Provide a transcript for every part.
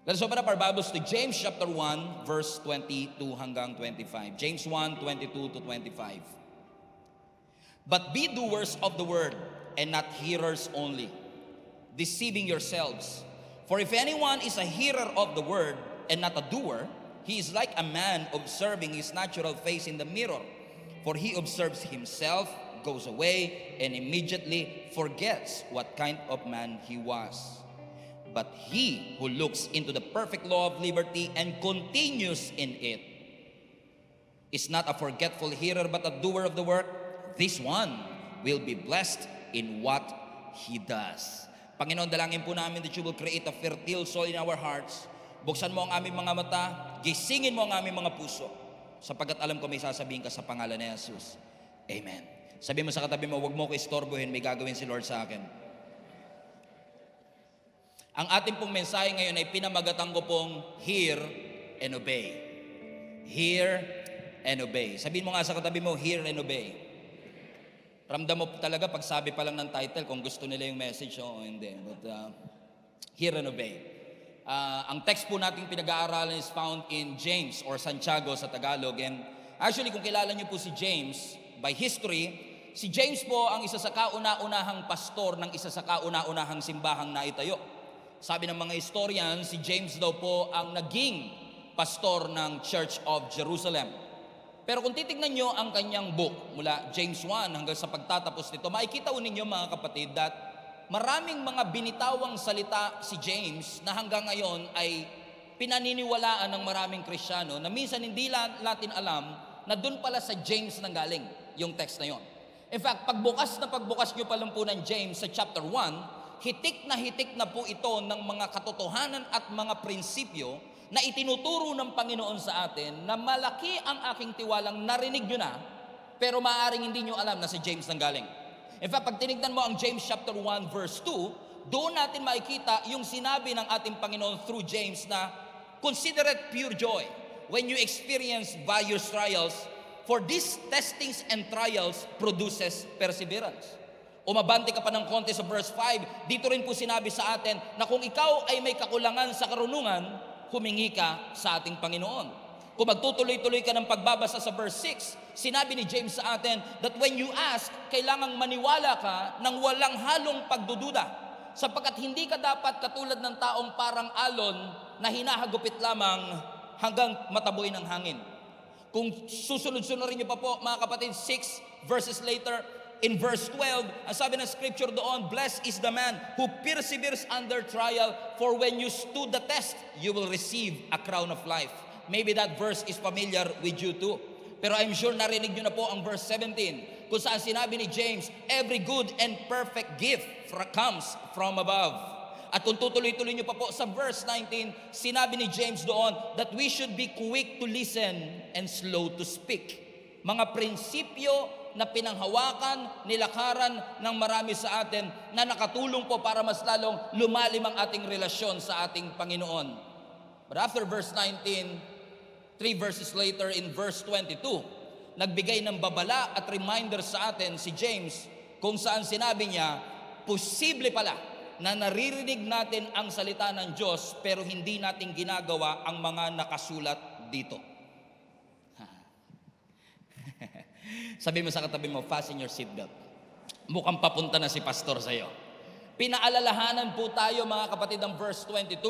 Let's open up our Bibles to James chapter 1, verse 22 hanggang 25. James 1, 22 to 25. But be doers of the word, and not hearers only, deceiving yourselves. For if anyone is a hearer of the word, and not a doer, he is like a man observing his natural face in the mirror. For he observes himself, goes away, and immediately forgets what kind of man he was. But he who looks into the perfect law of liberty and continues in it is not a forgetful hearer but a doer of the work. This one will be blessed in what he does. Panginoon, dalangin po namin that you will create a fertile soil in our hearts. Buksan mo ang aming mga mata, gisingin mo ang aming mga puso, sapagkat alam ko may sasabihin ka sa pangalan ni Jesus. Amen. Sabi mo sa katabi mo, huwag mo ko istorbohin, may gagawin si Lord sa akin. Ang ating pong mensahe ngayon ay pinamagatan ko pong hear and obey. Hear and obey. Sabihin mo nga sa katabi mo, hear and obey. Ramdam mo talaga pag sabi pa lang ng title kung gusto nila yung message o hindi. But hear and obey. Ang text po nating pinag-aaralan is found in James or Santiago sa Tagalog. And actually kung kilala niyo po si James, by history, si James po ang isa sa kauna-unahang pastor ng isa sa kauna-unahang simbahang naitayo. Sabi ng mga historian, si James daw po ang naging pastor ng Church of Jerusalem. Pero kung titignan nyo ang kanyang book, mula James 1 hanggang sa pagtatapos nito, makikita ninyo mga kapatid that maraming mga binitawang salita si James na hanggang ngayon ay pinaniniwalaan ng maraming Kristiyano na minsan hindi natin alam na dun pala sa James nanggaling yung text na yon. In fact, pagbukas nyo pa lang po ng James sa chapter 1, hitik na po ito ng mga katotohanan at mga prinsipyo na itinuturo ng Panginoon sa atin na malaki ang aking tiwalang narinig nyo na, pero maaaring hindi nyo alam na si James nanggaling. In fact, pag tinignan mo ang James chapter 1 verse 2, doon natin makikita yung sinabi ng ating Panginoon through James na consider it pure joy when you experience various trials, for these testings and trials produces perseverance. Umabante ka pa ng konti sa verse 5, dito rin po sinabi sa atin na kung ikaw ay may kakulangan sa karunungan, humingi ka sa ating Panginoon. Kung magtutuloy-tuloy ka ng pagbabasa sa verse 6, sinabi ni James sa atin that when you ask, kailangang maniwala ka ng walang halong pagdududa, sapagkat hindi ka dapat katulad ng taong parang alon na hinahagupit lamang hanggang mataboy ng hangin. Kung susunod-sunurin niyo pa po mga kapatid, 6 verses later, in verse 12, ang sabi ng scripture doon, blessed is the man who perseveres under trial, for when you stood the test, you will receive a crown of life. Maybe that verse is familiar with you too. Pero I'm sure narinig nyo na po ang verse 17, kung saan sinabi ni James, every good and perfect gift comes from above. At kung tutuloy-tuloy nyo pa po sa verse 19, sinabi ni James doon that we should be quick to listen and slow to speak. Mga prinsipyo na pinanghawakan, nilakaran ng marami sa atin na nakatulong po para mas lalong lumalim ang ating relasyon sa ating Panginoon. But after verse 19, 3 verses later in verse 22, nagbigay ng babala at reminder sa atin si James kung saan sinabi niya, posible pala na naririnig natin ang salita ng Diyos pero hindi natin ginagawa ang mga nakasulat dito. Sabi mo sa katabi mo, fasten your seatbelt. Mukhang papunta na si pastor sa'yo. Pinaalalahanan po tayo mga kapatid ng verse 22.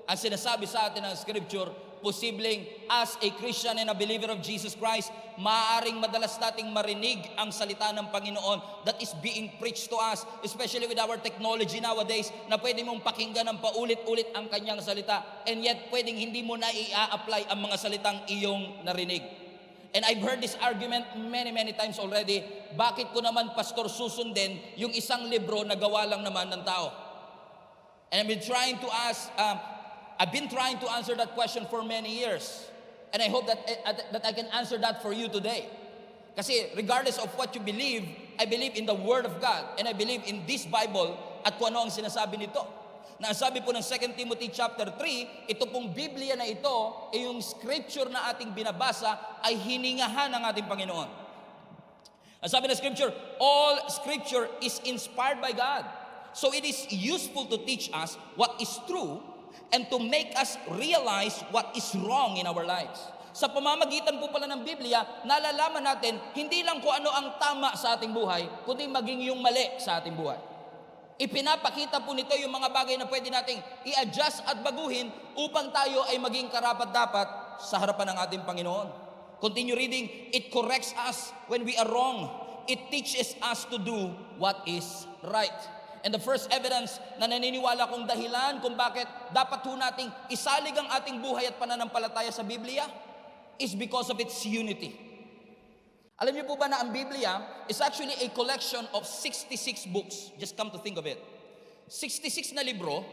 Ang sinasabi sa atin ng scripture, posibleng as a Christian and a believer of Jesus Christ, maaaring madalas nating marinig ang salita ng Panginoon that is being preached to us, especially with our technology nowadays, na pwede mong pakinggan ng paulit-ulit ang kanyang salita, and yet pwedeng hindi mo na i-apply ang mga salitang iyong narinig. And I've heard this argument many times already. Bakit ko naman, pastor, susundin yung isang libro na gawa lang naman ng tao? And I've been trying to answer that question for many years. And I hope that I can answer that for you today. Kasi regardless of what you believe, I believe in the Word of God. And I believe in this Bible at kung ano ang sinasabi nito. Na sabi po ng 2 Timothy chapter 3, ito pong Biblia na ito, yung scripture na ating binabasa ay hiningahan ng ating Panginoon. Ang sabi ng scripture, all scripture is inspired by God. So it is useful to teach us what is true and to make us realize what is wrong in our lives. Sa pamamagitan po pala ng Biblia, nalalaman natin hindi lang kung ano ang tama sa ating buhay, kundi maging yung mali sa ating buhay. Ipinapakita po nito yung mga bagay na pwede nating i-adjust at baguhin upang tayo ay maging karapat-dapat sa harapan ng ating Panginoon. Continue reading. It corrects us when we are wrong. It teaches us to do what is right. And the first evidence na naniniwala kong dahilan kung bakit dapat ho nating isalig ang ating buhay at pananampalataya sa Biblia is because of its unity. Alam niyo po ba na ang Biblia is actually a collection of 66 books. Just come to think of it. 66 na libro,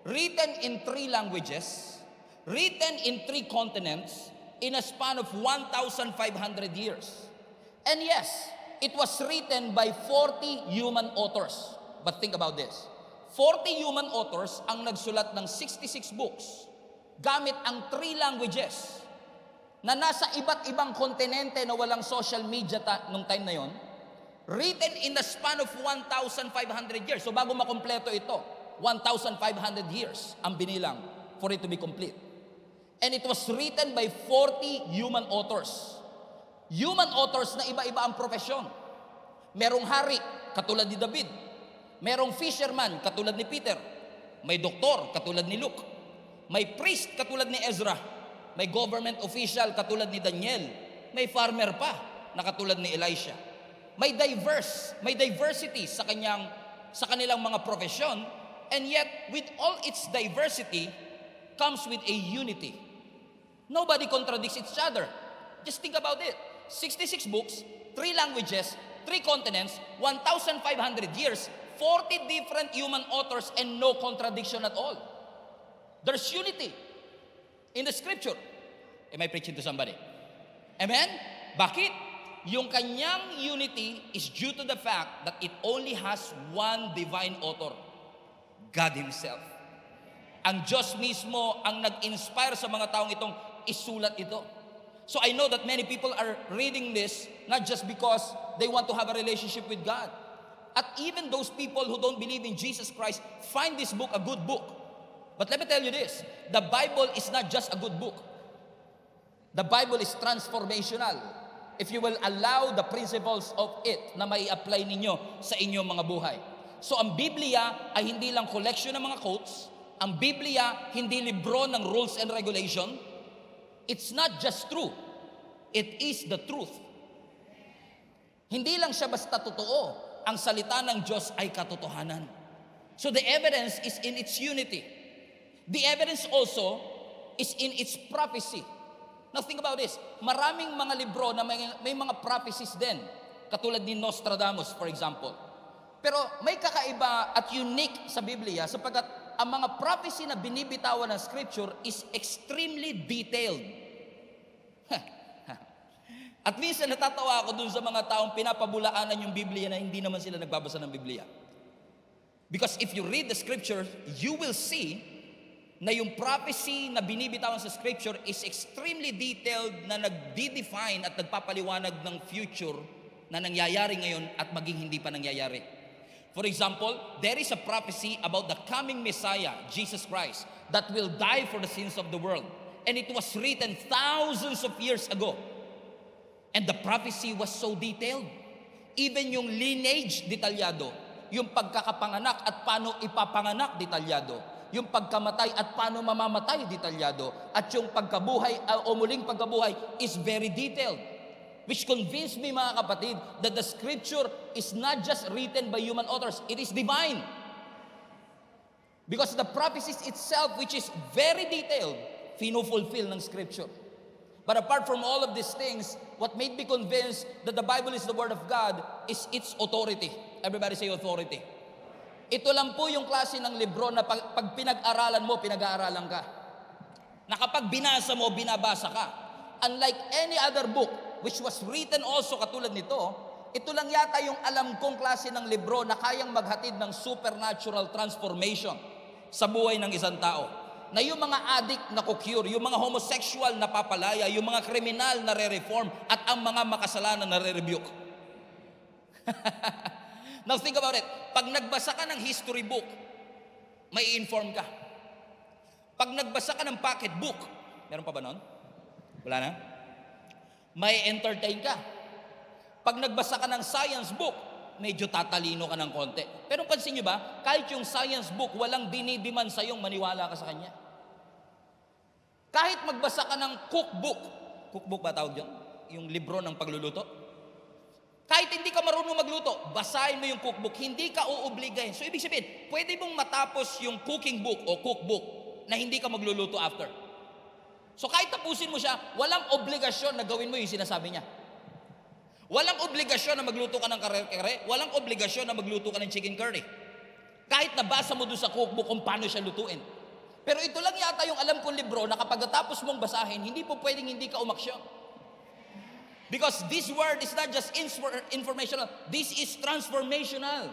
written in 3 languages, written in 3 continents, in a span of 1,500 years. And yes, it was written by 40 human authors. But think about this. 40 human authors ang nagsulat ng 66 books gamit ang 3 languages na nasa iba't ibang kontinente na walang social media nung time na yon, written in the span of 1,500 years. So bago makompleto ito, 1,500 years ang binilang for it to be complete. And it was written by 40 human authors. Human authors na iba-iba ang profesyon. Merong hari, katulad ni David. Merong fisherman, katulad ni Peter. May doktor, katulad ni Luke. May priest, katulad ni Ezra. May government official, katulad ni Daniel. May farmer pa, na katulad ni Elisha. May diversity sa kanilang mga profesyon, and yet with all its diversity comes with a unity. Nobody contradicts each other. Just think about it. 66 books, 3 languages, 3 continents, 1,500 years, 40 different human authors, and no contradiction at all. There's unity in the scripture. Am I preaching to somebody? Amen? Bakit? Yung kanyang unity is due to the fact that it only has one divine author, God Himself. Ang Diyos mismo ang nag-inspire sa mga taong itong isulat ito. So I know that many people are reading this not just because they want to have a relationship with God. At even those people who don't believe in Jesus Christ find this book a good book. But let me tell you this, the Bible is not just a good book. The Bible is transformational. If you will allow the principles of it na may apply ninyo sa inyong mga buhay. So ang Biblia ay hindi lang collection ng mga quotes. Ang Biblia hindi libro ng rules and regulation. It's not just true. It is the truth. Hindi lang siya basta totoo. Ang salita ng Diyos ay katotohanan. So the evidence is in its unity. The evidence also is in its prophecy. Now think about this. Maraming mga libro na may mga prophecies din. Katulad ni Nostradamus, for example. Pero may kakaiba at unique sa Biblia sapagkat ang mga prophecy na binibitawan ng Scripture is extremely detailed. At minsan natatawa ako dun sa mga taong pinapabulaanan yung Biblia na hindi naman sila nagbabasa ng Biblia. Because if you read the Scripture, you will see na yung prophecy na binibitawan sa Scripture is extremely detailed na nagdi-define at nagpapaliwanag ng future na nangyayari ngayon at maging hindi pa nangyayari. For example, there is a prophecy about the coming Messiah, Jesus Christ, that will die for the sins of the world. And it was written thousands of years ago. And the prophecy was so detailed. Even yung lineage, detalyado. Yung pagkakapanganak at paano ipapanganak, detalyado. Yung pagkamatay at paano mamamatay, detalyado. At yung pagkabuhay o muling pagkabuhay is very detailed. Which convinced me, mga kapatid, that the Scripture is not just written by human authors, it is divine. Because the prophecies itself, which is very detailed, fino-fulfill ng Scripture. But apart from all of these things, what made me convinced that the Bible is the Word of God is its authority. Everybody say authority. Ito lang po yung klase ng libro na pag pinag-aralan mo, pinag-aaralan ka. Na kapag binasa mo, binabasa ka. Unlike any other book, which was written also katulad nito, ito lang yata yung alam kong klase ng libro na kayang maghatid ng supernatural transformation sa buhay ng isang tao. Na yung mga addict na kukure, yung mga homosexual na papalaya, yung mga kriminal na re-reform, at ang mga makasalanan na re-rebuke. Now think about it. Pag nagbasa ka ng history book, may inform ka. Pag nagbasa ka ng pocketbook, meron pa ba nun? Wala na? May entertain ka. Pag nagbasa ka ng science book, medyo tatalino ka ng konti. Pero pansin nyo ba, kahit yung science book, walang dinidiman sa'yong maniwala ka sa kanya. Kahit magbasa ka ng cookbook ba tawag yun? Yung libro ng pagluluto. Kahit hindi ka marunong magluto, basahin mo yung cookbook, hindi ka uobligahin. So ibig sabihin, pwede mong matapos yung cooking book o cookbook na hindi ka magluluto after. So kahit tapusin mo siya, walang obligasyon na gawin mo yung sinasabi niya. Walang obligasyon na magluto ka ng kare-kare, walang obligasyon na magluto ka ng chicken curry. Kahit nabasa mo doon sa cookbook kung paano siya lutuin. Pero ito lang yata yung alam kong libro na kapag natapos mong basahin, hindi po pwedeng hindi ka umaksyon. Because this word is not just informational, this is transformational.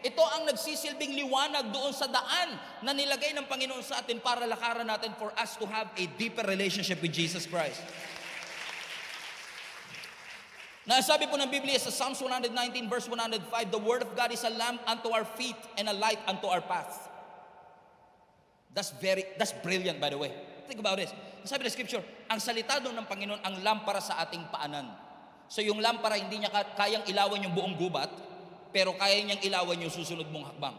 Ito ang nagsisilbing liwanag doon sa daan na nilagay ng Panginoon sa atin para lakaran natin for us to have a deeper relationship with Jesus Christ. Nasabi po ng Biblia sa Psalms 119 verse 105, the Word of God is a lamp unto our feet and a light unto our path. That's brilliant by the way. Think about this. Sabi ng Scripture, ang salita doon ng Panginoon ang lampara sa ating paanan. So yung lampara hindi niya kayang ilawan yung buong gubat, pero kaya niyang ilawan yung susunod mong hakbang.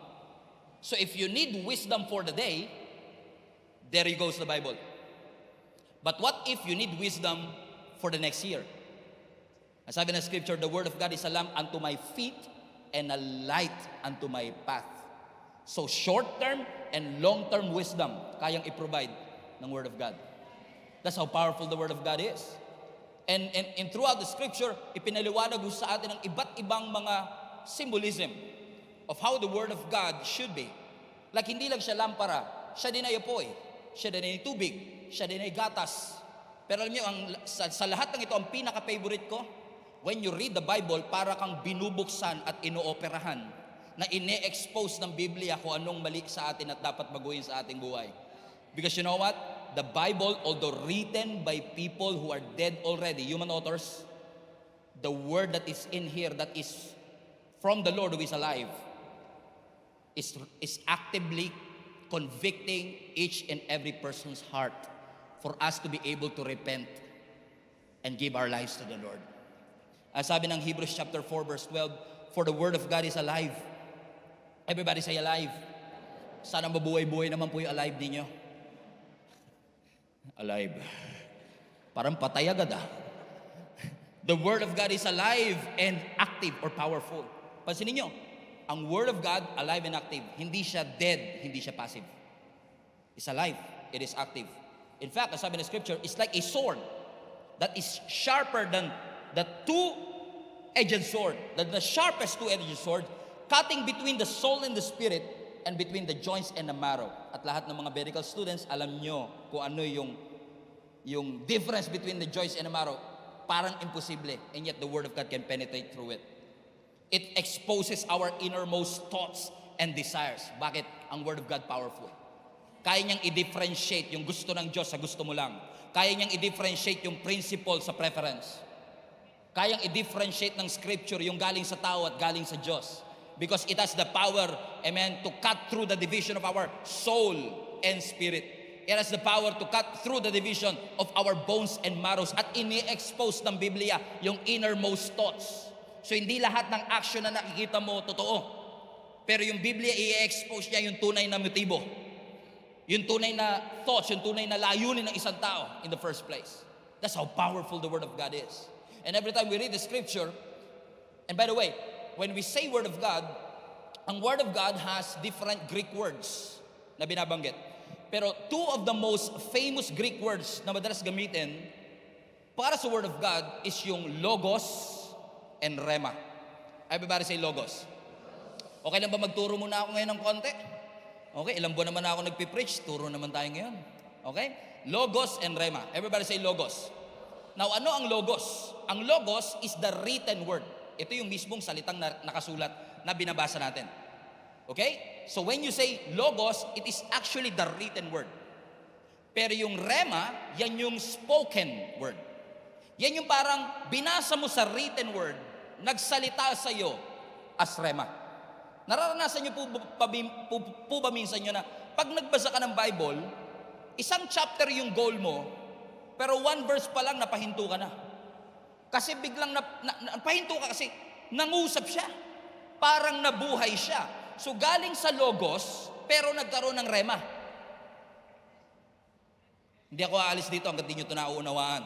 So if you need wisdom for the day, there you goes the Bible. But what if you need wisdom for the next year? Sabi ng Scripture, the Word of God is a lamp unto my feet and a light unto my path. So short-term and long-term wisdom kayang i-provide ng Word of God. That's how powerful the Word of God is. And throughout the Scripture, ipinaliwanag sa atin ang iba't ibang mga symbolism of how the Word of God should be. Like hindi lang siya lampara, siya din ay apoy, siya din ay tubig, siya din ay gatas. Pero alam niyo, sa lahat ng ito, ang pinaka-favorite ko, when you read the Bible, para kang binubuksan at inooperahan na ine-expose ng Biblia kung anong mali sa atin at dapat baguhin sa ating buhay. Because you know what? The Bible, although written by people who are dead already, human authors, the word that is in here, that is from the Lord who is alive, is actively convicting each and every person's heart for us to be able to repent and give our lives to the Lord. Sabi ng Hebrews chapter 4 verse 12, for the word of God is alive. Everybody say alive. Sana mabuhay-buhay naman po yung alive ninyo. Alive. Parang patay agad ah. The word of God is alive and active or powerful. Pansinin nyo, ang word of God, alive and active. Hindi siya dead, hindi siya passive. It's alive, it is active. In fact, sabi ng Scripture, it's like a sword that is sharper than the two-edged sword, the sharpest two-edged sword, cutting between the soul and the spirit, and between the joints and the marrow. At lahat ng mga medical students, alam nyo kung ano yung difference between the joints and the marrow. Parang imposible, and yet the Word of God can penetrate through it. It exposes our innermost thoughts and desires. Bakit? Ang Word of God powerful. Kaya niyang i-differentiate yung gusto ng Diyos sa gusto mo lang. Kaya niyang i-differentiate yung principle sa preference. Kayang i-differentiate ng Scripture yung galing sa tao at galing sa Diyos. Because it has the power, amen, to cut through the division of our soul and spirit. It has the power to cut through the division of our bones and marrows. At ini-expose ng Biblia yung innermost thoughts. So hindi lahat ng action na nakikita mo totoo. Pero yung Biblia, i-expose niya yung tunay na motibo. Yung tunay na thoughts, yung tunay na layunin ng isang tao in the first place. That's how powerful the Word of God is. And every time we read the Scripture, and by the way, when we say Word of God, ang Word of God has different Greek words na binabanggit. Pero two of the most famous Greek words na madalas gamitin para sa Word of God is yung logos and rema. Everybody say logos. Okay lang ba magturo muna ako ngayon ng konti? Okay, ilang buwan naman ako nagpipreach, turo naman tayo ngayon. Okay? Logos and rema. Everybody say logos. Now, ano ang logos? Ang logos is the written word. Ito yung mismong salitang nakasulat na binabasa natin. Okay? So when you say logos, it is actually the written word. Pero yung rema, yan yung spoken word. Yan yung parang binasa mo sa written word, nagsalita sa iyo as rema. Nararanasan niyo po ba minsan nyo na pag nagbasa ka ng Bible, Isang chapter yung goal mo, pero one verse pa lang napahinto ka na. Kasi biglang napahinto ka kasi nangusap siya. Parang nabuhay siya. So galing sa logos, pero nagkaroon ng rema. Hindi ako aalis dito hanggang di nyo ito nauunawaan.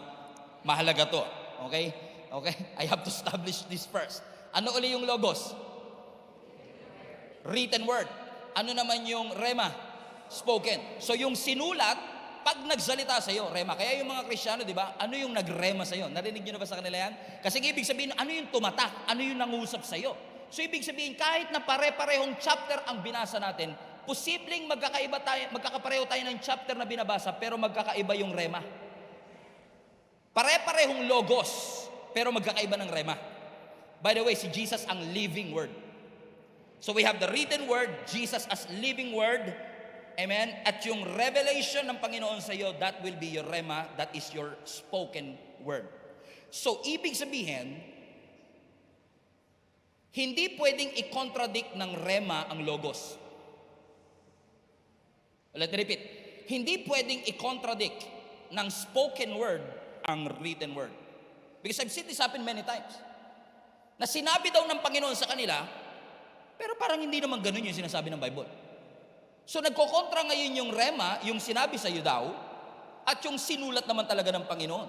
Mahalaga to. Okay? Okay? I have to establish this first. Ano uli yung logos? Written word. Ano naman yung rema? Spoken. So yung sinulat, pag nagsalita sa iyo, rema. Kaya yung mga Kristiyano, di ba? Ano yung nagrema sa iyo? Narinig niyo na ba sa kanila yan? Kasi ibig sabihin, ano yung tumatak? Ano yung nangusap sa iyo? So ibig sabihin, kahit na pare-parehong chapter ang binasa natin, posibleng magkakapareho tayo ng chapter na binabasa, pero magkakaiba yung rema. Pare-parehong logos, pero magkakaiba ng rema. By the way, si Jesus ang living word. So we have the written word, Jesus as living word. Amen? At yung revelation ng Panginoon sa iyo, that will be your rema, that is your spoken word. So ibig sabihin, hindi pwedeng i-contradict ng rema ang logos. Let me repeat. Hindi pwedeng i-contradict ng spoken word ang written word. Because I've seen this happen many times. Na sinabi daw ng Panginoon sa kanila, pero parang hindi naman ganun yung sinasabi ng Bible. So nagkokontra ngayon yung rema, yung sinabi sa iyo daw, at yung sinulat naman talaga ng Panginoon.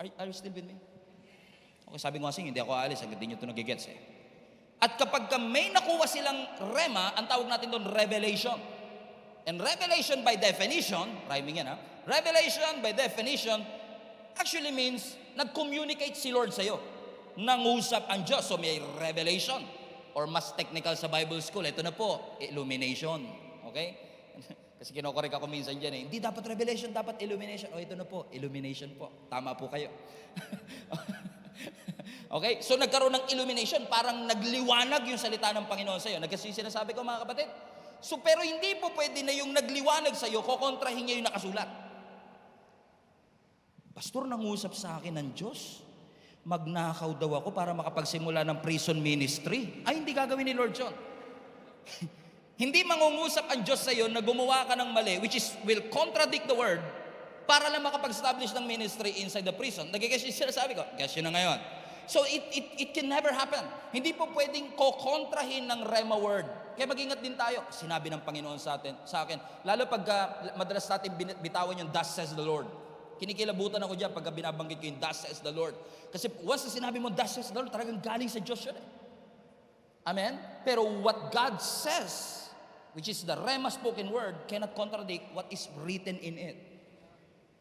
Are you still with me? Okay, sabi ko kasi hindi ako aalis hanggang di nyo ito nagigets eh. At kapag may nakuha silang rema, ang tawag natin doon revelation. And revelation by definition, rhyming yan ha, revelation by definition actually means nag-communicate si Lord sa iyo. Nangusap ang Diyos. So may revelation. Or mas technical sa Bible school, ito na po, illumination. Okay? Kasi kinokorek ako minsan dyan eh. Hindi dapat revelation, dapat illumination. O ito na po, illumination po. Tama po kayo. Okay? So nagkaroon ng illumination, parang nagliwanag yung salita ng Panginoon sa iyo. Nagkasi sinasabi ko mga kapatid. So pero hindi po pwede na yung nagliwanag sa iyo, kokontrahin niya yung nakasulat. Pastor, nangusap sa akin ng Diyos. Magnakaw daw ako para makapagsimula ng prison ministry. Ay, hindi gagawin ni Lord John. Hindi mangungusap ang Diyos sa iyo na gumawa ka ng mali, which is will contradict the word, para lang makapag-establish ng ministry inside the prison. Nagigess yung sinasabi ko. Guess yun na ngayon. So it can never happen. Hindi po pwedeng kokontrahin ng rema word. Kaya mag-ingat din tayo. Sinabi ng Panginoon sa akin. Lalo pag madalas natin bitawan yung thus says the Lord. Kinikilabutan ako dyan pagka binabanggit ko yung thus says the Lord. Kasi once na sinabi mo thus says the Lord, talagang galing sa Diyos yun eh. Amen? Pero what God says, which is the rema spoken word, cannot contradict what is written in it.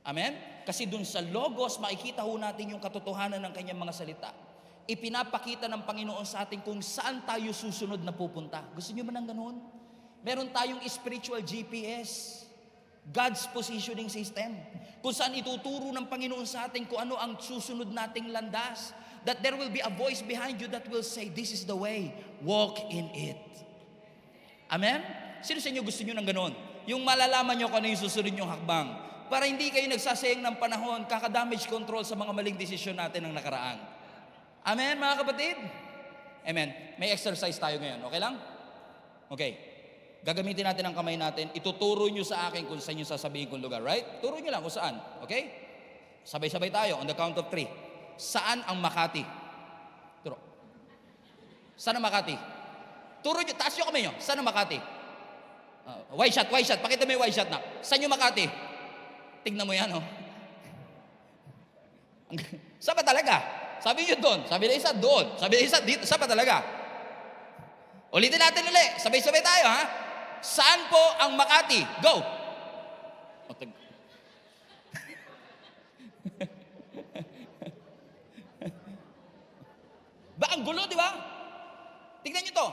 Amen? Kasi dun sa logos, makikita ho natin yung katotohanan ng kanyang mga salita. Ipinapakita ng Panginoon sa atin kung saan tayo susunod na pupunta. Gusto niyo ba ng ganun? Meron tayong spiritual GPS, God's positioning system, kung saan ituturo ng Panginoon sa atin kung ano ang susunod nating landas. That there will be a voice behind you that will say, this is the way, walk in it. Amen? Sino sa inyo gusto niyo ng ganun? Yung malalaman niyo kung ano yung susunod niyong hakbang, para hindi kayo nagsasayang ng panahon, kaka-damage control sa mga maling desisyon natin ng nakaraan. Amen, mga kapatid? Amen. May exercise tayo ngayon. Okay lang? Okay. Gagamitin natin ang kamay natin. Ituturo nyo sa akin kung saan nyo sasabihin kong lugar. Right? Turo nyo lang kung saan. Okay? Sabay-sabay tayo on the count of 3. Saan ang Makati? Turo. Saan ang Makati? Turo nyo. Taas nyo kamay nyo. Saan ang Makati? White shot. Pakita mo yung white shot na. Saan yung Makati? Tignan mo yan, oh. Saan ba talaga? Sabi nyo doon. Sabi na isa doon. Sabi na isa dito. Saan ba talaga? Ulitin natin ulit. Sabay-sabay tayo, ha? Saan po ang Makati? Go! Ba, ang gulo, di ba? Tignan nyo to.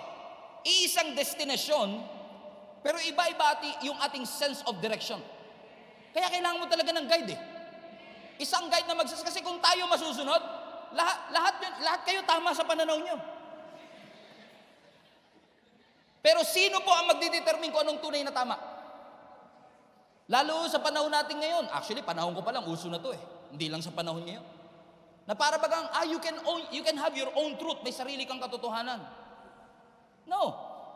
Iisang destinasyon, pero iba-iba yung ating sense of direction. Kaya kailangan mo talaga ng guide eh. Isang guide na kasi kung tayo masusunod, lahat kayo tama sa pananaw nyo. Pero sino po ang magdidetermine kung anong tunay na tama? Lalo sa panahon natin ngayon. Actually, panahon ko pa lang, uso na to eh. Hindi lang sa panahon ngayon. Na para bagang, you can have your own truth. May sarili kang katotohanan. No.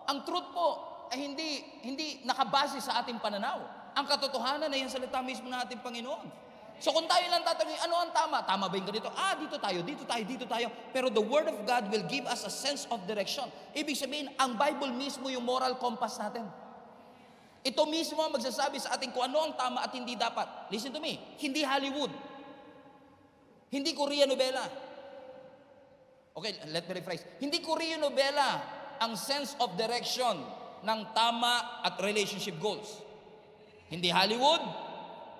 Ang truth po ay hindi nakabase sa ating pananaw. Ang katotohanan ay ang salita mismo ng ating Panginoon. So kung tayo lang tatanungin, ano ang tama? Tama ba yung ganito? Dito tayo, dito tayo, dito tayo. Pero the Word of God will give us a sense of direction. Ibig sabihin, ang Bible mismo yung moral compass natin. Ito mismo ang magsasabi sa atin kung ano ang tama at hindi dapat. Listen to me, hindi Hollywood. Hindi Korean novela. Okay, let me rephrase. Hindi Korean novela ang sense of direction ng tama at relationship goals. Hindi Hollywood,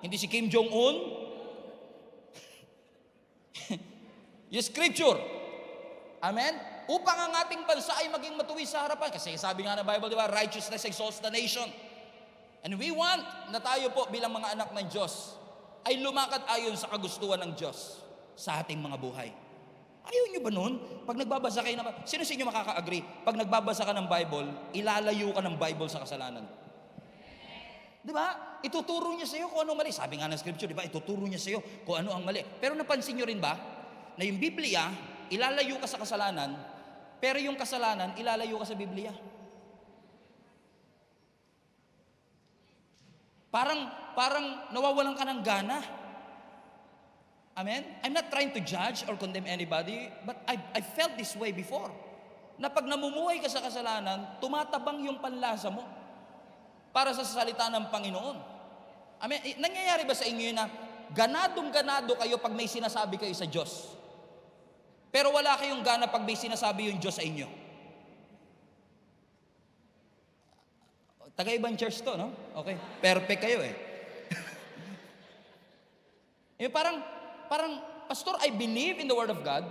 hindi si Kim Jong-un. Yung scripture. Amen? Upang ang ating bansa ay maging matuwid sa harapan. Kasi sabi nga ng Bible, di ba, righteousness exalts the nation. And we want na tayo po bilang mga anak ng Diyos ay lumakad ayon sa kagustuhan ng Diyos sa ating mga buhay. Ayaw nyo ba nun? Pag nagbabasa kayo sino sa inyo makaka-agree? Pag nagbabasa ka ng Bible, ilalayo ka ng Bible sa kasalanan. Di ba? Ituturo niya sa iyo kung anong mali. Sabi nga ng scripture, di ba? Ituturo niya sa iyo kung ano ang mali. Pero napansin niyo rin ba na yung Biblia, ilalayo ka sa kasalanan, pero yung kasalanan, ilalayo ka sa Biblia. Parang nawawalan ka ng gana. Amen? I'm not trying to judge or condemn anybody, but I felt this way before. Na pag namumuhay ka sa kasalanan, tumatabang yung panlasa mo para sa salita ng Panginoon. Amen? Nangyayari ba sa inyo na ganadong-ganado kayo pag may sinasabi kayo sa Diyos? Pero wala kayong gana pag may sinasabi yung Diyos sa inyo? Taga-ibang church to, no? Okay. Perfect kayo eh. Parang, Pastor, I believe in the Word of God.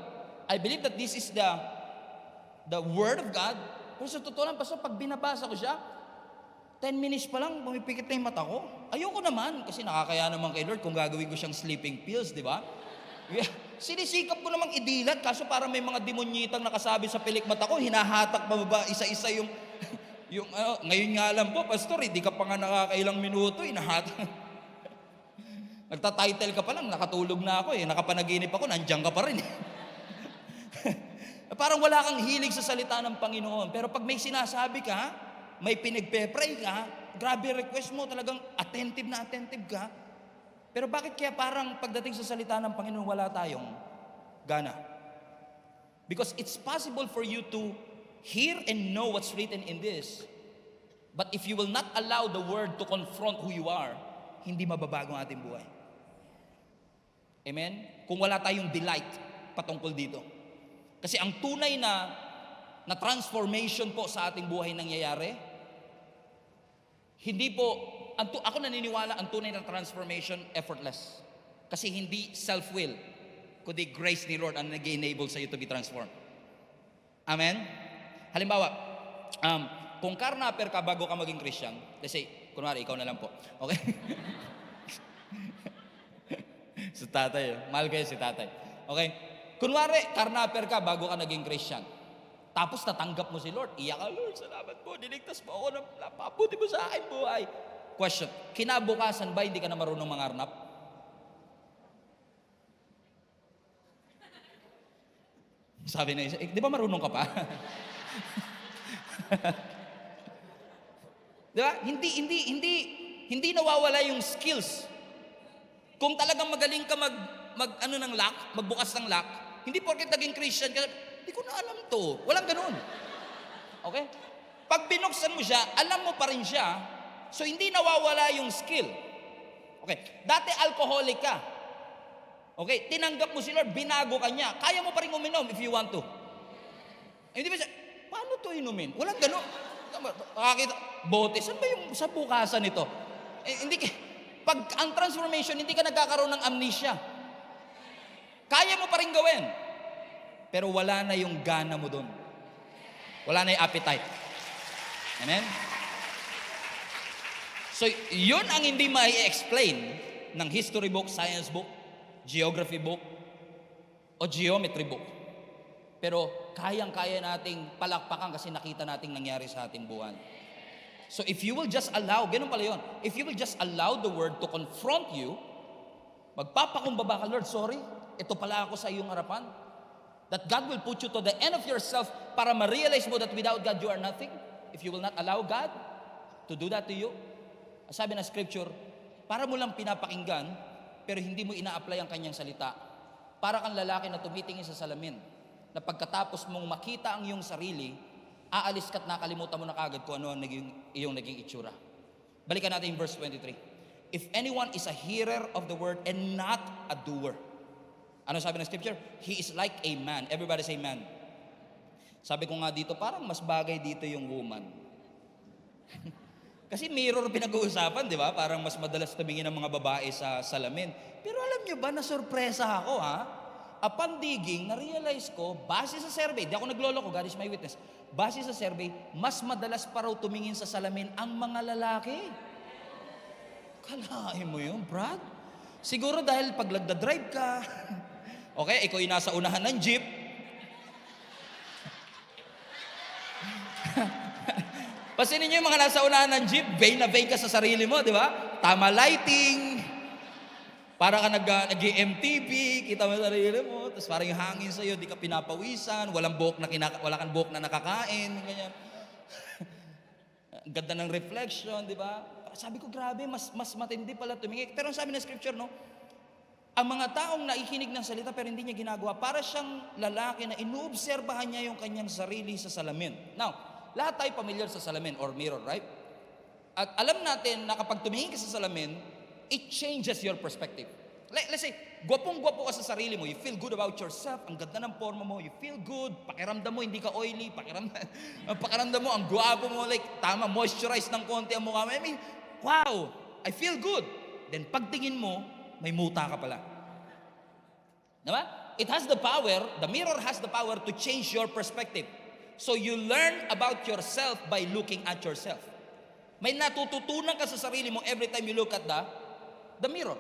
I believe that this is the Word of God. Pero sa totoo lang, Pastor, pag binabasa ko siya, 10 minutes pa lang, pumipikit na yung mata ko. Ayoko naman, kasi nakakaya naman kay Lord kung gagawin ko siyang sleeping pills, di ba? Sinisikap ko namang idilat, kaso parang may mga demonyitang nakasabi sa pilik mata ko, hinahatak ba isa-isa yung, ngayon nga lang po, Pastor, hindi ka pa nga nakakailang minuto, hinahatak. Nagta-title ka pa lang, nakatulog na ako nakapanaginip ako, nandiyan ka pa rin Parang wala kang hilig sa salita ng Panginoon. Pero pag may sinasabi ka, may pinagpe-pray ka, grabe request mo, talagang attentive ka. Pero bakit kaya parang pagdating sa salita ng Panginoon, wala tayong gana? Because it's possible for you to hear and know what's written in this. But if you will not allow the Word to confront who you are, hindi mababago ang ating buhay. Amen? Kung wala tayong delight patungkol dito. Kasi ang tunay na transformation po sa ating buhay nangyayari, hindi po, ako naniniwala ang tunay na transformation effortless. Kasi hindi self-will, kundi grace ni Lord ang nag-enable sa iyo to be transformed. Amen? Halimbawa, kung karnaper ka bago ka maging Christian, let's say, kunwari, ikaw na lang po. Okay? Si tatay, mahal kayo si tatay. Okay? Kunwari, karnaper ka bago ka naging Christian. Tapos natanggap mo si Lord. Iyak ka, Lord, salamat po. Niligtas mo ako, napabuti mo sa akin buhay. Question, kinabukasan ba hindi ka na marunong mangarnap? Sabi na isa, di ba marunong ka pa? Di ba? Hindi nawawala yung skills. Kung talagang magaling ka magbukas ng lock, hindi porket naging Christian ka, hindi ko na alam to. Walang ganun. Okay? Pag binuksan mo siya, alam mo pa rin siya, so hindi nawawala yung skill. Okay? Dati alcoholic ka. Okay? Tinanggap mo si Lord, binago ka niya. Kaya mo pa rin uminom if you want to. Hindi ba siya, paano to inumin? Walang ganun. Makakita, bote, saan ba yung sa bukasan ito? Pag ang transformation, hindi ka nagkakaroon ng amnesia. Kaya mo pa rin gawin. Pero wala na yung gana mo doon. Wala na yung appetite. Amen? So, yun ang hindi mai-explain ng history book, science book, geography book, o geometry book. Pero kayang-kaya nating palakpakan kasi nakita nating nangyari sa ating buwan. So if you will just allow, ganun pala yun, if you will just allow the Word to confront you, magpapakumbaba ka, Lord, sorry, ito pala ako sa iyong harapan. That God will put you to the end of yourself para ma-realize mo that without God you are nothing. If you will not allow God to do that to you, Sabi ng scripture, para mo lang pinapakinggan, pero hindi mo ina-apply ang kanyang salita. Para kang lalaki na tumitingin sa salamin, na pagkatapos mong makita ang iyong sarili, aalis ka't nakalimutan mo na kagad kung ano ang iyong naging itsura. Balikan natin yung verse 23. If anyone is a hearer of the word and not a doer. Ano sabi ng scripture? He is like a man. Everybody say man. Sabi ko nga dito, parang mas bagay dito yung woman. Kasi mirror pinag-uusapan, di ba? Parang mas madalas tumingin ng mga babae sa salamin. Pero alam nyo ba, nasurpresa ako ha? Upon digging, na-realize ko, base sa survey, di ako nagloloko, God is my witness, base sa survey, mas madalas pa raw tumingin sa salamin ang mga lalaki. Kalahin mo yun, Brad? Siguro dahil pag nagda-drive ka, okay, ikaw yung nasa unahan ng jeep, pasinin nyo yung mga nasa unahan ng jeep, vain na vain ka sa sarili mo, di ba? Tama lighting, para ka nag-MTV, kita mo yung sarili mo, tapos parang yung hangin sa'yo, di ka pinapawisan, wala kang buhok na nakakain, ganyan. Ang ganda ng reflection, di ba? Sabi ko, grabe, mas matindi pala tumingin. Pero sabi ng scripture, no? Ang mga taong naikinig ng salita pero hindi niya ginagawa, para siyang lalaki na inuobserbahan niya yung kanyang sarili sa salamin. Now, lahat tayo familiar sa salamin or mirror, right? At alam natin na kapag tumingin ka sa salamin, it changes your perspective. Let's say, gwapong-gwapo ka sa sarili mo, you feel good about yourself, ang ganda ng forma mo, you feel good, pakiramdam mo, hindi ka oily, pakiramdam mo, ang gwapo mo, like, tama, moisturize ng konti ang mukha mo. I mean, wow, I feel good. Then pagtingin mo, may muta ka pala. Diba? It has the power, the mirror has the power to change your perspective. So you learn about yourself by looking at yourself. May natututunan ka sa sarili mo every time you look at the mirror.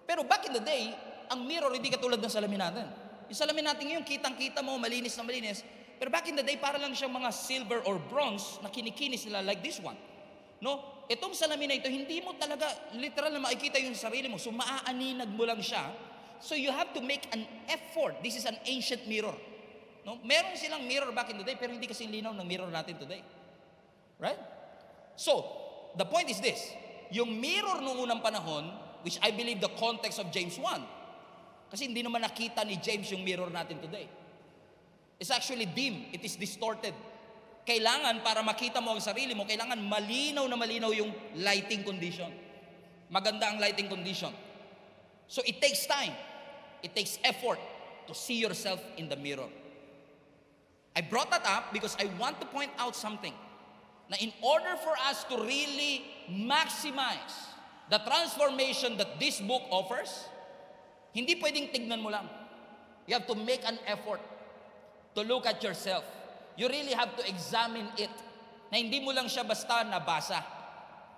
Pero back in the day, ang mirror hindi katulad ng salamin natin. Yung salamin natin ngayon, kitang-kita mo, malinis na malinis. Pero back in the day, para lang siyang mga silver or bronze na kinikinis nila like this one. No? Itong salamin na ito, hindi mo talaga literal na makikita yung sarili mo. So maaaninag mo lang siya. So you have to make an effort. This is an ancient mirror. No? Meron silang mirror back in the day, pero hindi kasi linaw ng mirror natin today. Right? So, the point is this. Yung mirror noong unang panahon, which I believe the context of James 1, kasi hindi naman nakita ni James yung mirror natin today. It's actually dim. It is distorted. Kailangan, para makita mo ang sarili mo, kailangan malinaw na malinaw yung lighting condition. Maganda ang lighting condition. So, it takes time. It takes effort to see yourself in the mirror. I brought that up because I want to point out something. Na in order for us to really maximize the transformation that this book offers, hindi pwedeng tignan mo lang. You have to make an effort to look at yourself. You really have to examine it. Na hindi mo lang siya basta nabasa.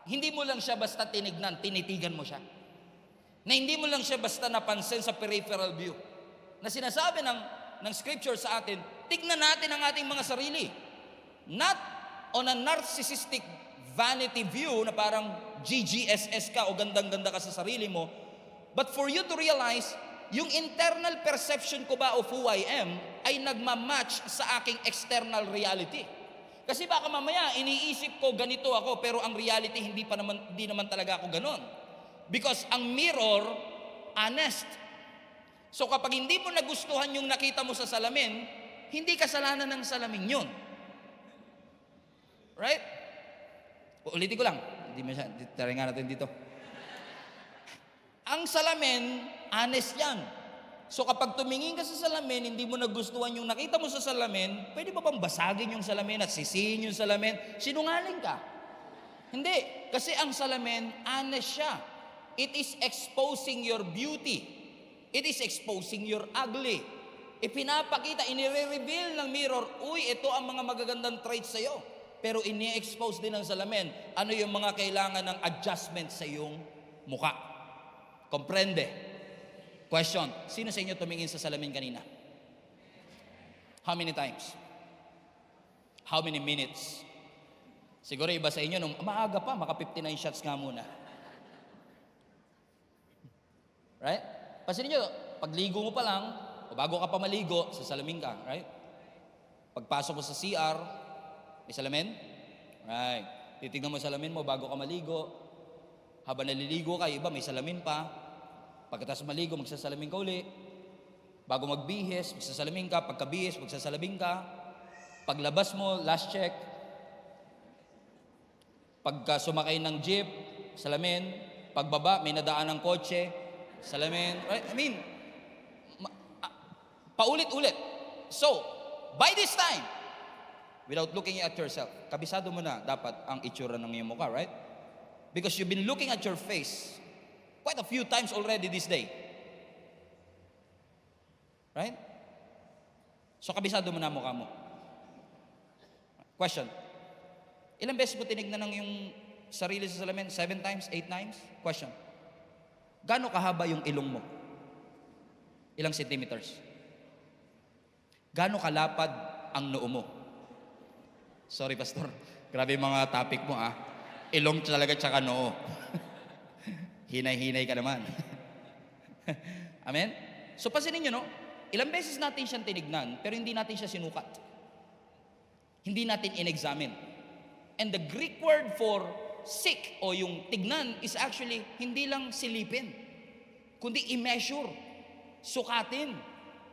Hindi mo lang siya basta tinignan, tinitigan mo siya. Na hindi mo lang siya basta napansin sa peripheral view. Na sinasabi ng scripture sa atin, tignan natin ang ating mga sarili. Not on a narcissistic vanity view na parang GGSS ka o gandang-ganda ka sa sarili mo, but for you to realize, yung internal perception ko ba of who I am ay nagmamatch sa aking external reality. Kasi baka mamaya iniisip ko ganito ako pero ang reality hindi naman talaga ako ganon. Because ang mirror, honest. So kapag hindi mo nagustuhan yung nakita mo sa salamin, hindi kasalanan ng salamin yun. Right? Ulitin ko lang. Tara nga natin dito. Ang salamin, honest yan. So kapag tumingin ka sa salamin, hindi mo nagustuhan yung nakita mo sa salamin, pwede ba bang basagin yung salamin at sisihin yung salamin? Sinungaling ka. Hindi. Kasi ang salamin, honest siya. It is exposing your beauty. It is exposing your ugly. Ipinapakita, inire-reveal ng mirror, uy, ito ang mga magagandang traits sa'yo. Pero ini-expose din ng salamin, ano yung mga kailangan ng adjustment sa iyong muka. Comprende? Question, sino sa inyo tumingin sa salamin kanina? How many times? How many minutes? Siguro iba sa inyo, nung maaga pa, maka 59 shots nga muna. Right? Pasin nyo, pagligo mo pa lang, o bago ka pa maligo, sa salamin ka, right? Pagpasok mo sa CR, may salamin? Right. Titignan mo sa salamin mo bago ka maligo. Habang naliligo ka, iba may salamin pa. Pagkatapos maligo, magsasalamin ka uli. Bago magbihis, magsasalamin ka. Pagkabihis, magsasalamin ka. Paglabas mo, last check. Pagka sumakay ng jeep, salamin. Pagbaba, may nadaan ng kotse, salamin. Right? I mean, paulit-ulit. So, by this time, without looking at yourself, kabisado mo na dapat ang itsura ng iyong mukha, right? Because you've been looking at your face quite a few times already this day. Right? So, kabisado mo na mukha mo. Question. Ilang beses mo tinignan ng yung sarili sa salamin? 7 times? 8 times? Question. Gaano kahaba yung ilong mo? Ilang centimeters? Gaano kalapad ang noo mo? Sorry, Pastor. Grabe yung mga topic mo, ah. Ilong talaga tsaka noo. Hinay-hinay ka naman. Amen? So, pansinin nyo, no? Ilang beses natin siyang tinignan, pero hindi natin siya sinukat. Hindi natin in-examine. And the Greek word for seek o yung tignan is actually hindi lang silipin, kundi i-measure, sukatin.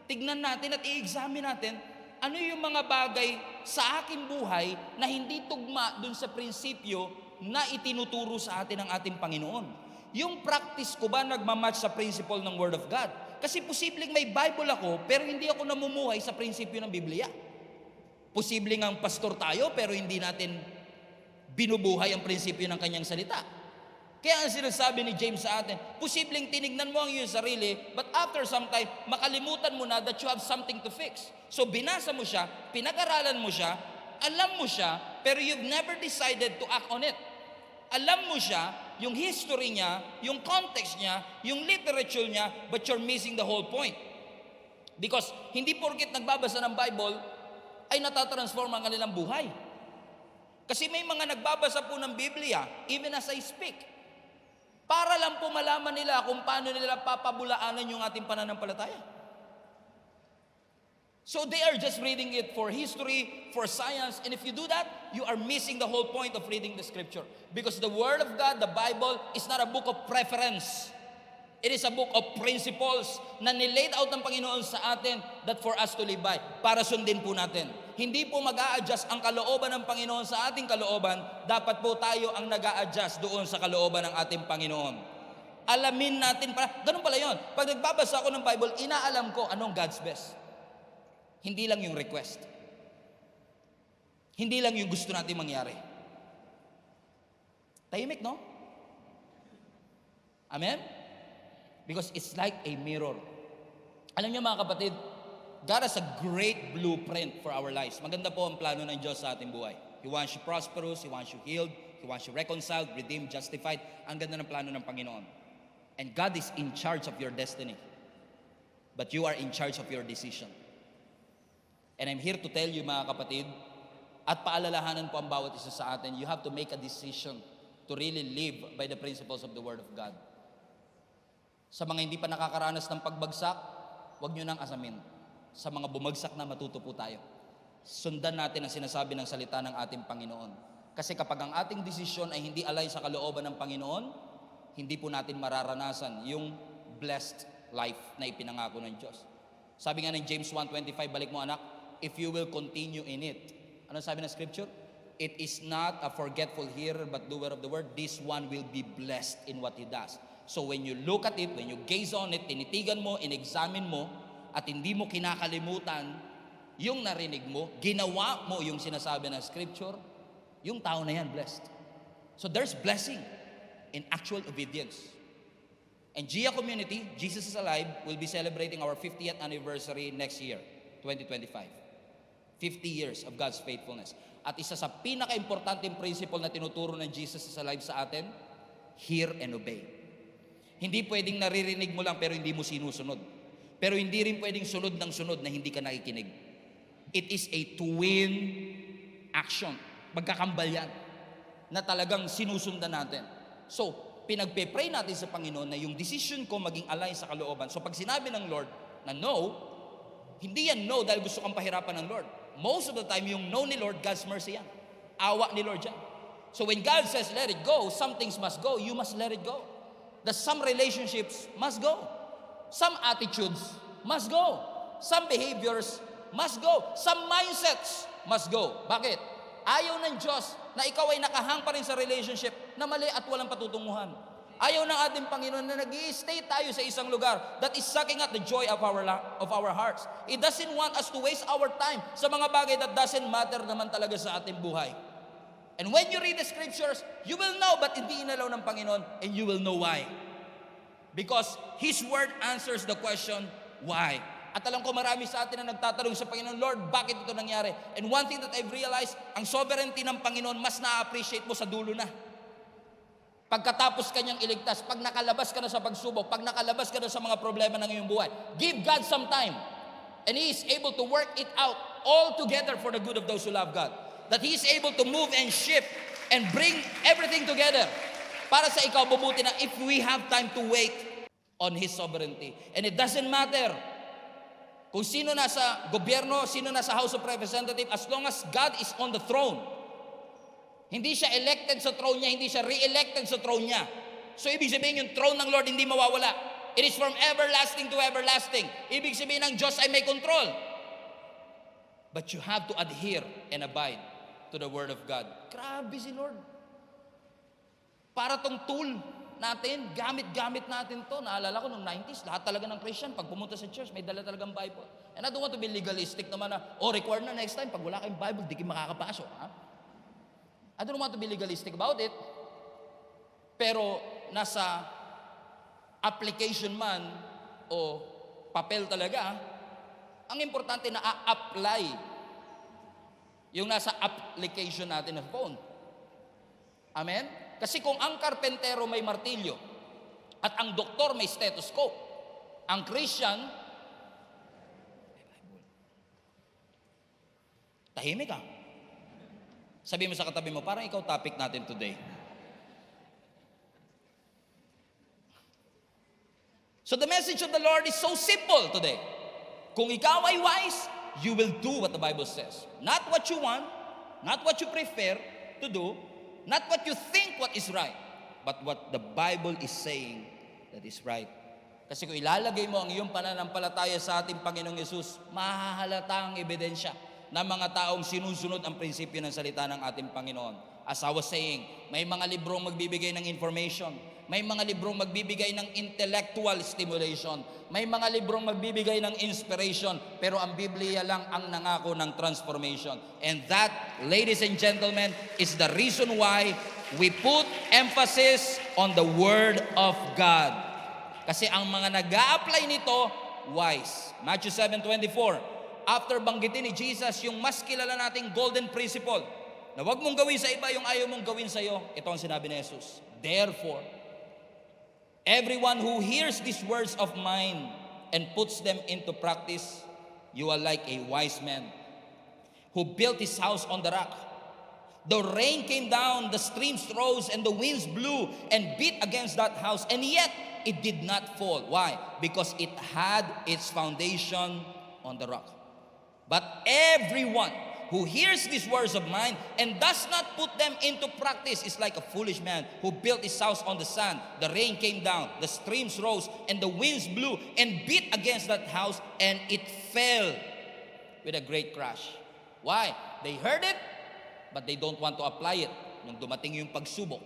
Tignan natin at i-examine natin ano yung mga bagay sa aking buhay na hindi tugma dun sa prinsipyo na itinuturo sa atin ng ating Panginoon. Yung practice ko ba nagmamatch sa principle ng Word of God? Kasi posibleng may Bible ako pero hindi ako namumuhay sa prinsipyo ng Biblia. Posibleng ang pastor tayo pero hindi natin binubuhay ang prinsipyo ng kanyang salita. Kaya ang sinasabi ni James sa atin, posibleng tinignan mo ang iyong sarili, but after some time, makalimutan mo na that you have something to fix. So binasa mo siya, pinag-aralan mo siya, alam mo siya, pero you've never decided to act on it. Alam mo siya, yung history niya, yung context niya, yung literature niya, but you're missing the whole point. Because hindi porket nagbabasa ng Bible, ay natatransform ang kanilang buhay. Kasi may mga nagbabasa po ng Biblia, even as I speak, para lang po malaman nila kung paano nila papabulaanan yung ating pananampalataya. So they are just reading it for history, for science, and if you do that, you are missing the whole point of reading the scripture. Because the Word of God, the Bible, is not a book of preference. It is a book of principles na nilaid out ng Panginoon sa atin that for us to live by, para sundin po natin. Hindi po mag-a-adjust ang kalooban ng Panginoon sa ating kalooban, dapat po tayo ang nag-a-adjust doon sa kalooban ng ating Panginoon. Alamin natin para, ganun pala yun. Pag nagbabasa ako ng Bible, inaalam ko anong God's best. Hindi lang yung request. Hindi lang yung gusto natin mangyari. Tahimik, no? Amen? Because it's like a mirror. Alam niyo mga kapatid, God has a great blueprint for our lives. Maganda po ang plano ng Diyos sa ating buhay. He wants you prosperous, He wants you healed, He wants you reconciled, redeemed, justified. Ang ganda ng plano ng Panginoon. And God is in charge of your destiny. But you are in charge of your decision. And I'm here to tell you mga kapatid, at paalalahanan po ang bawat isa sa atin, you have to make a decision to really live by the principles of the Word of God. Sa mga hindi pa nakakaranas ng pagbagsak, huwag nyo nang asamin. Sa mga bumagsak na, matuto po tayo. Sundan natin ang sinasabi ng salita ng ating Panginoon. Kasi kapag ang ating desisyon ay hindi align sa kalooban ng Panginoon, hindi po natin mararanasan yung blessed life na ipinangako ng Diyos. Sabi nga ng James 1:25, balik mo anak, if you will continue in it. Ano sabi ng scripture? It is not a forgetful hearer but doer of the word. This one will be blessed in what he does. So when you look at it, when you gaze on it, tinitigan mo, in-examine mo, at hindi mo kinakalimutan yung narinig mo, ginawa mo yung sinasabi ng scripture, yung tao na yan blessed. So there's blessing in actual obedience. And Gia Community, Jesus is Alive, will be celebrating our 50th anniversary next year, 2025. 50 years of God's faithfulness. At isa sa pinaka-importanteng principle na tinuturo ng Jesus is Alive sa atin, hear and obey. Hindi pwedeng naririnig mo lang pero hindi mo sinusunod. Pero hindi rin pwedeng sunod ng sunod na hindi ka nakikinig. It is a twin action. Magkakambal yan na talagang sinusundan natin. So, pinagpe-pray natin sa Panginoon na yung decision ko maging align sa kalooban. So, pag sinabi ng Lord na no, hindi yan no dahil gusto kang pahirapan ng Lord. Most of the time, yung no ni Lord, God's mercy yan. Awa ni Lord yan. So when God says let it go, some things must go, you must let it go. That some relationships must go. Some attitudes must go. Some behaviors must go. Some mindsets must go. Bakit? Ayaw ng Diyos na ikaw ay nakahang pa rin sa relationship na mali at walang patutunguhan. Ayaw ng ating Panginoon na nag-i-stay tayo sa isang lugar that is sucking at the joy of our hearts. It doesn't want us to waste our time sa mga bagay that doesn't matter naman talaga sa ating buhay. And when you read the scriptures, you will know but hindi inalaw ng Panginoon, and you will know why. Because His Word answers the question, why? At alam ko marami sa atin na nagtatanong sa Panginoon, Lord, bakit ito nangyari? And one thing that I've realized, ang sovereignty ng Panginoon mas na-appreciate mo sa dulo na. Pagkatapos kanyang iligtas, pag nakalabas ka na sa pagsubok, pag nakalabas ka na sa mga problema ng iyong buhay, give God some time. And He is able to work it out all together for the good of those who love God. That He is able to move and shift and bring everything together. Para sa ikaw, mabuti na if we have time to wait on His sovereignty. And it doesn't matter kung sino nasa gobyerno, sino nasa House of Representatives, as long as God is on the throne. Hindi siya elected sa throne niya, hindi siya re-elected sa throne niya. So ibig sabihin yung throne ng Lord hindi mawawala. It is from everlasting to everlasting. Ibig sabihin ng Diyos ay may control. But you have to adhere and abide to the Word of God. Grabe si Lord. Para tong tool natin, gamit-gamit natin to. Naalala ko noong 90s, lahat talaga ng Christian, pag pumunta sa church, may dala talagang Bible. And I don't want to be legalistic naman na, required na next time, pag wala kayong Bible, di kayo makakapasok. Ha? I don't want to be legalistic about it. Pero nasa application man o papel talaga, ang importante na a-apply yung nasa application natin ng phone. Amen? Kasi kung ang karpentero may martilyo at ang doktor may stethoscope, ang Christian, tahimik ka. Sabi mo sa katabi mo, parang ikaw topic natin today. So the message of the Lord is so simple today. Kung ikaw ay wise, you will do what the Bible says. Not what you want, not what you prefer to do, not what you think what is right, but what the Bible is saying that is right. Kasi kung ilalagay mo ang iyong pananampalataya sa ating Panginoong Yesus, mahahalata ang ebidensya ng mga taong sinusunod ang prinsipyo ng salita ng ating Panginoon. As I was saying, may mga librong magbibigay ng information, may mga librong magbibigay ng intellectual stimulation, may mga librong magbibigay ng inspiration, pero ang Biblia lang ang nangako ng transformation. And that, ladies and gentlemen, is the reason why we put emphasis on the Word of God. Kasi ang mga nag-a-apply nito, wise. Matthew 7:24. After banggitin ni Jesus yung mas kilala nating golden principle na wag mong gawin sa iba yung ayaw mong gawin sa iyo, ito ang sinabi ni Jesus. Therefore, everyone who hears these words of mine and puts them into practice, you are like a wise man who built his house on the rock. The rain came down, the streams rose, and the winds blew and beat against that house, and yet it did not fall. Why? Because it had its foundation on the rock. But everyone who hears these words of mine and does not put them into practice is like a foolish man who built his house on the sand. The rain came down, the streams rose, and the winds blew and beat against that house, and it fell with a great crash. Why? They heard it, but they don't want to apply it. Nung dumating yung pagsubok,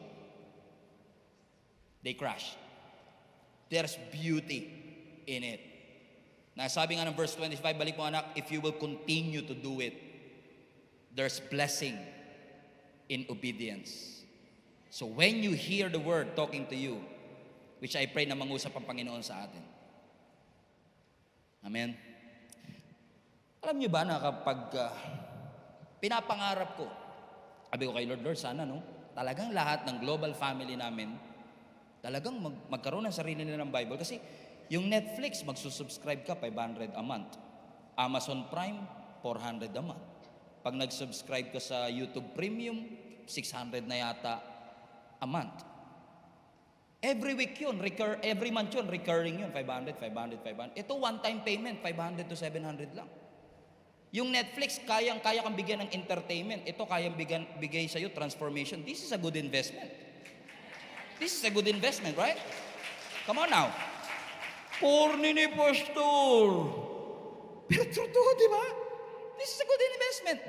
they crashed. There's beauty in it. Nasabi nga ng verse 25, balik mo anak, if you will continue to do it, there's blessing in obedience. So when you hear the word talking to you, which I pray na mangusap ang Panginoon sa atin. Amen? Alam niyo ba na kapag pinapangarap ko, sabi ko kay Lord, sana talagang lahat ng global family namin, talagang magkaroon ng sarili nila ng Bible. Kasi yung Netflix, magsusubscribe ka, 500 a month. Amazon Prime, 400 a month. Pag nag-subscribe ka sa YouTube Premium, 600 na yata a month. Every week yun, every month yun, recurring yun, 500. Ito one-time payment, 500 to 700 lang. Yung Netflix, kaya kang bigyan ng entertainment. Ito, kayang bigay sa'yo transformation. This is a good investment. This is a good investment, right? Come on now. Corny ni Pastor. Pero totoo, di ba? This is a good investment.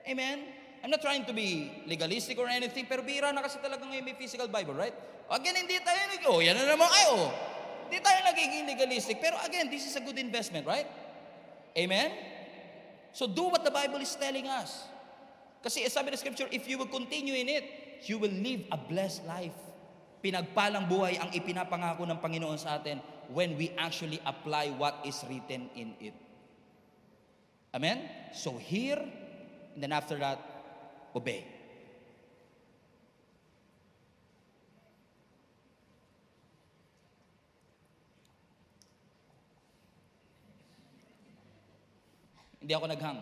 Amen? I'm not trying to be legalistic or anything, pero bira na kasi talaga ngayon may physical Bible, right? Again, hindi tayo yan na naman kayo. Hindi tayo nagiging legalistic. Pero again, this is a good investment, right? Amen? So do what the Bible is telling us. Kasi sabi ng Scripture, if you will continue in it, you will live a blessed life. Pinagpalang buhay ang ipinapangako ng Panginoon sa atin when we actually apply what is written in it. Amen? So hear, and then after that, obey. Hindi ako naghang.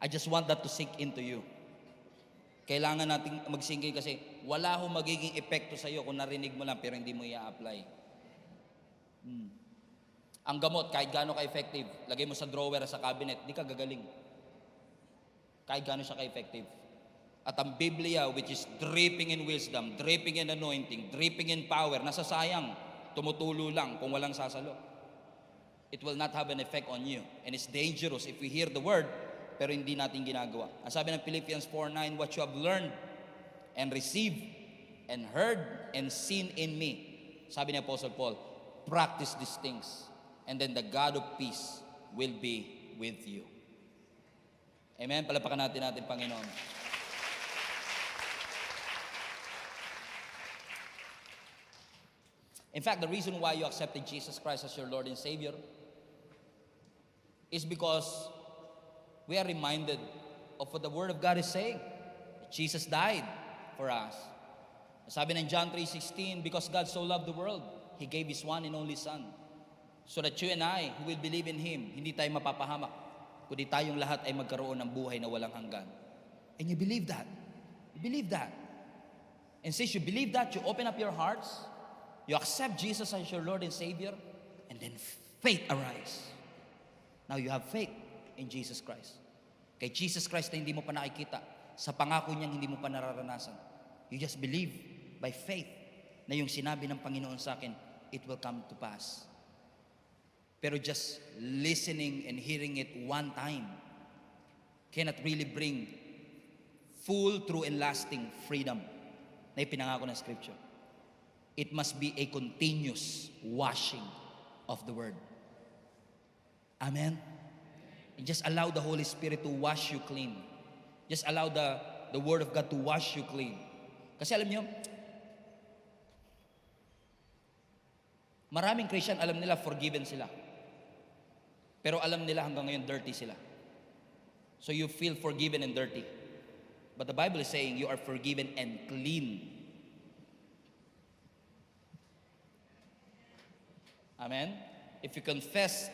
I just want that to sink into you. Kailangan nating mag-sink in kasi wala akong magiging epekto sa iyo kung narinig mo lang pero hindi mo i-apply. Ang gamot, kahit gaano ka-effective, lagay mo sa drawer, sa cabinet, di ka gagaling. Kahit gaano siya ka-effective. At ang Biblia, which is dripping in wisdom, dripping in anointing, dripping in power, nasasayang, tumutulo lang kung walang sasalo. It will not have an effect on you. And it's dangerous if we hear the word, pero hindi natin ginagawa. Ang sabi ng Philippians 4:9, what you have learned and received and heard and seen in me. Sabi ni Apostle Paul, practice these things, and then the God of peace will be with you. Amen? Palapakan natin Panginoon. In fact, the reason why you accepted Jesus Christ as your Lord and Savior is because we are reminded of what the Word of God is saying. Jesus died for us. Sabi ng John 3:16, because God so loved the world, He gave His one and only Son, so that you and I, who will believe in Him, hindi tayo mapapahamak, kundi tayong lahat ay magkaroon ng buhay na walang hanggan. And you believe that. You believe that. And since you believe that, you open up your hearts, you accept Jesus as your Lord and Savior, and then faith arise. Now you have faith in Jesus Christ. Kay Jesus Christ na hindi mo pa nakikita, sa pangako niyang hindi mo pa nararanasan. You just believe by faith na yung sinabi ng Panginoon sa akin, it will come to pass. Pero just listening and hearing it one time cannot really bring full, true, and lasting freedom na ipinangako ng Scripture. It must be a continuous washing of the Word. Amen? And just allow the Holy Spirit to wash you clean. Just allow the Word of God to wash you clean. Kasi alam nyo, maraming Christian alam nila forgiven sila. Pero alam nila hanggang ngayon dirty sila. So you feel forgiven and dirty. But the Bible is saying you are forgiven and clean. Amen? If you confess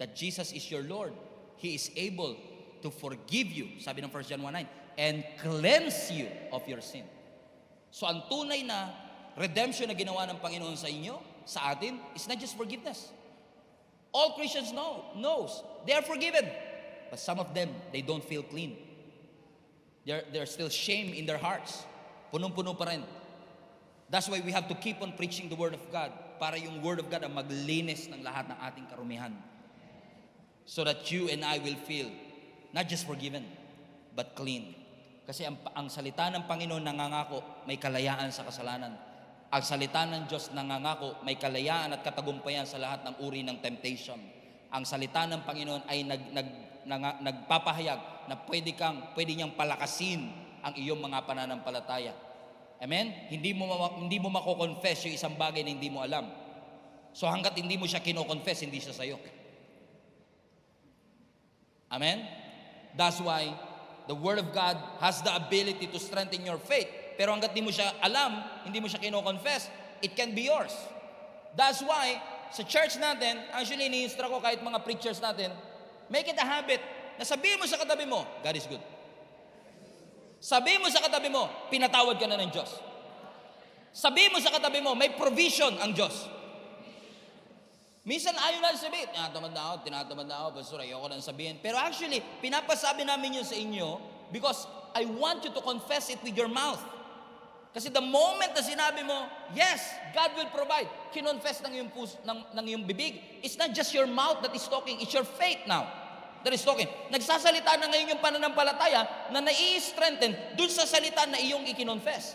that Jesus is your Lord, He is able to forgive you, sabi ng 1 John 1:9, and cleanse you of your sin. So ang tunay na redemption na ginawa ng Panginoon sa inyo, sa atin, is not just forgiveness. All Christians knows they are forgiven. But some of them, they don't feel clean. There's still shame in their hearts. Punong-puno pa rin. That's why we have to keep on preaching the Word of God, para yung Word of God ang maglinis ng lahat ng ating karumihan. So that you and I will feel not just forgiven, but clean. Kasi ang salita ng Panginoon nangangako, may kalayaan sa kasalanan. Ang salita ng Diyos nangangako, may kalayaan at katagumpayan sa lahat ng uri ng temptation. Ang salita ng Panginoon ay nagpapahayag na pwede niyang palakasin ang iyong mga pananampalataya. Amen? Hindi mo mako-confess yung isang bagay na hindi mo alam. So hanggat hindi mo siya kino-confess, hindi siya sa'yo. Amen? That's why the Word of God has the ability to strengthen your faith. Pero hanggat hindi mo siya alam, hindi mo siya kino-confess, it can be yours. That's why, sa church natin, actually ini-instruct ko kahit mga preachers natin, make it a habit na sabihin mo sa katabi mo, God is good. Sabihin mo sa katabi mo, pinatawad ka na ng Diyos. Sabihin mo sa katabi mo, may provision ang Diyos. Minsan ayaw na sabihin, tinatamad na ako, pastor, ayoko na sabihin. Pero actually, pinapasabi namin yun sa inyo because I want you to confess it with your mouth. Kasi the moment na sinabi mo, yes, God will provide, kinonfess ng iyong, ng iyong bibig. It's not just your mouth that is talking, it's your faith now that is talking. Nagsasalita na ngayon yung pananampalataya na nai-strengthen dun sa salita na iyong ikinonfess.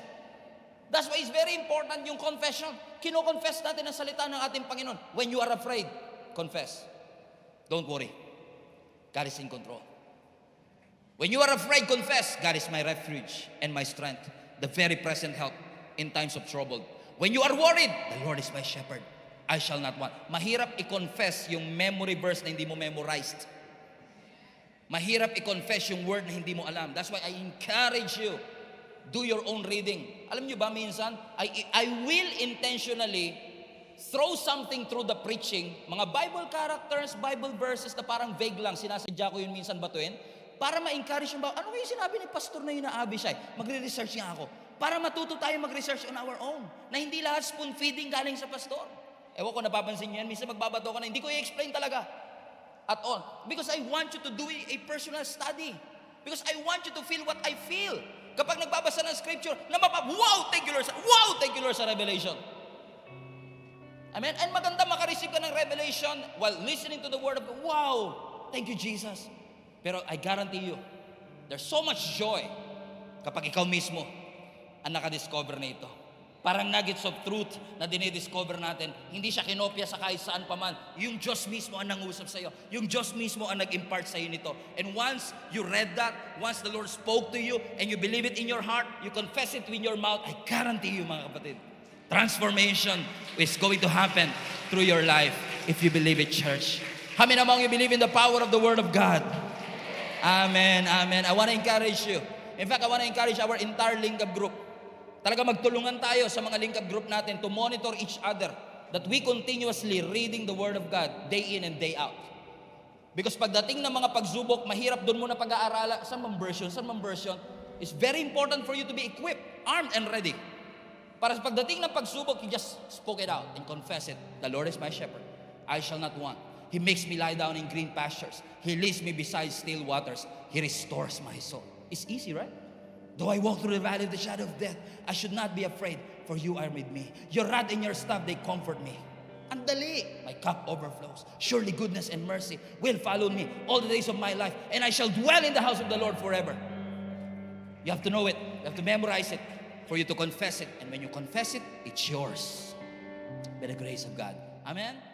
That's why it's very important yung confession. Kino-confess natin ang salita ng ating Panginoon. When you are afraid, confess. Don't worry. God is in control. When you are afraid, confess. God is my refuge and my strength, the very present help in times of trouble. When you are worried, the Lord is my shepherd. I shall not want. Mahirap i-confess yung memory verse na hindi mo memorized. Mahirap i-confess yung word na hindi mo alam. That's why I encourage you, do your own reading. Alam nyo ba minsan, I will intentionally throw something through the preaching, mga Bible characters, Bible verses na parang vague lang, sinasadya ko yun minsan batuin, para ma-encourage yung ano yung sinabi ni pastor na yun na Abishai? Magre-research nga ako. Para matuto tayo mag-research on our own. Na hindi lahat spoon feeding galing sa pastor. Ewan ko, napapansin nyo yan, minsan magbabato ka na, hindi ko i-explain talaga. At all. Because I want you to do a personal study. Because I want you to feel what I feel. Kapag nagbabasa ng scripture, wow, thank you Lord, wow, thank you Lord sa revelation. Amen? And maganda makareceive ka ng revelation while listening to the word of God. Wow, thank you Jesus. Pero I guarantee you, there's so much joy kapag ikaw mismo ang nakadiscover na ito. Parang nuggets of truth na dinidiscover natin. Hindi siya kinopya sa kahit saan pa man. Yung Diyos mismo ang nangusap sa iyo. Yung Diyos mismo ang nag-impart sa iyo nito. And once you read that, once the Lord spoke to you, and you believe it in your heart, you confess it with your mouth, I guarantee you mga kapatid, transformation is going to happen through your life if you believe it, church. How many among you believe in the power of the Word of God? Amen, amen. I want to encourage you. In fact, I want to encourage our entire link up group. Talaga magtulungan tayo sa mga link up group natin to monitor each other, that we continuously reading the Word of God day in and day out. Because pagdating ng mga pagsubok, mahirap doon muna pag-aaralan. Saan mang version? It's very important for you to be equipped, armed and ready. Para sa pagdating ng pagsubok, you just spoke it out and confess it. The Lord is my shepherd. I shall not want. He makes me lie down in green pastures. He leads me beside still waters. He restores my soul. It's easy, right? Though I walk through the valley of the shadow of death, I should not be afraid, for you are with me. Your rod and your staff, they comfort me. Ang dali. My cup overflows. Surely goodness and mercy will follow me all the days of my life, and I shall dwell in the house of the Lord forever. You have to know it. You have to memorize it for you to confess it. And when you confess it, it's yours. By the grace of God. Amen?